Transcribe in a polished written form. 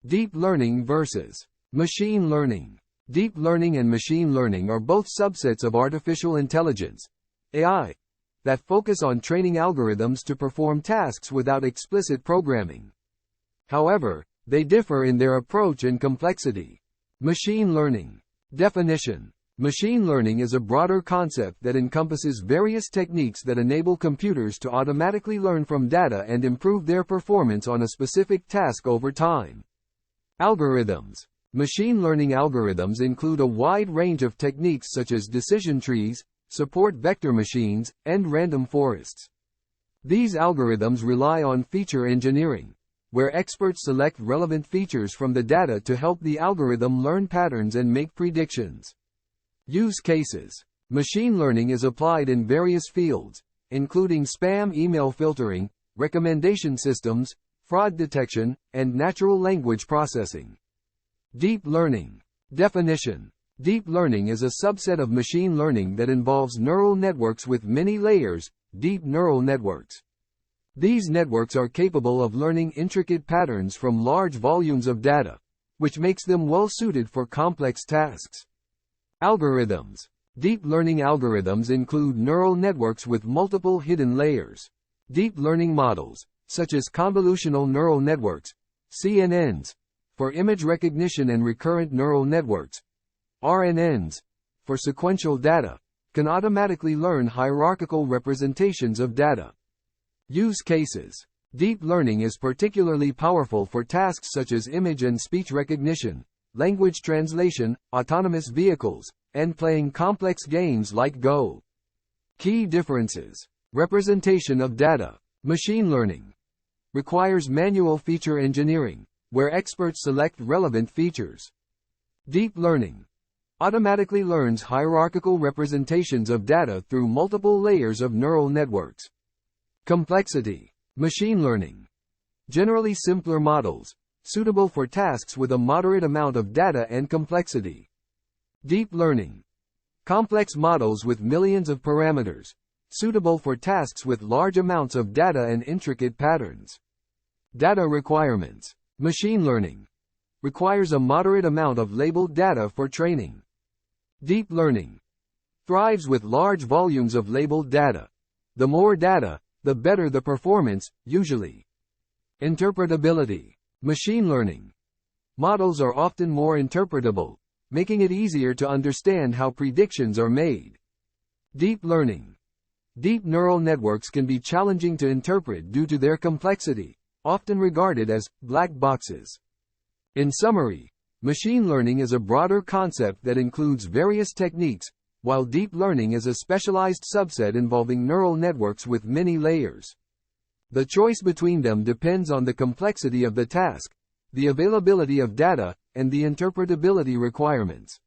Deep learning versus machine learning. Deep learning and machine learning are both subsets of artificial intelligence, AI, that focus on training algorithms to perform tasks without explicit programming. However, they differ in their approach and complexity. Machine learning. Definition. Machine learning is a broader concept that encompasses various techniques that enable computers to automatically learn from data and improve their performance on a specific task over time. Algorithms. Machine learning algorithms include a wide range of techniques such as decision trees, support vector machines, and random forests. These algorithms rely on feature engineering, where experts select relevant features from the data to help the algorithm learn patterns and make predictions. Use cases. Machine learning is applied in various fields, including spam email filtering, recommendation systems, fraud detection, and natural language processing. Deep learning. Definition. Deep learning is a subset of machine learning that involves neural networks with many layers, deep neural networks. These networks are capable of learning intricate patterns from large volumes of data, which makes them well suited for complex tasks. Algorithms. Deep learning algorithms include neural networks with multiple hidden layers. Deep learning models, such as convolutional neural networks, CNNs, for image recognition and recurrent neural networks, RNNs, for sequential data, can automatically learn hierarchical representations of data. Use cases. Deep learning is particularly powerful for tasks such as image and speech recognition, language translation, autonomous vehicles, and playing complex games like Go. Key differences. Representation of data. Machine learning requires manual feature engineering, where experts select relevant features. Deep learning automatically learns hierarchical representations of data through multiple layers of neural networks. Complexity. Machine learning. Generally simpler models, suitable for tasks with a moderate amount of data and complexity. Deep learning. Complex models with millions of parameters, suitable for tasks with large amounts of data and intricate patterns. Data requirements. Machine learning requires a moderate amount of labeled data for training. Deep learning thrives with large volumes of labeled data. The more data, the better the performance, usually. Interpretability. Machine learning models are often more interpretable, making it easier to understand how predictions are made. Deep learning. Deep neural networks can be challenging to interpret due to their complexity, often regarded as black boxes. In summary, machine learning is a broader concept that includes various techniques, while deep learning is a specialized subset involving neural networks with many layers. The choice between them depends on the complexity of the task, the availability of data, and the interpretability requirements.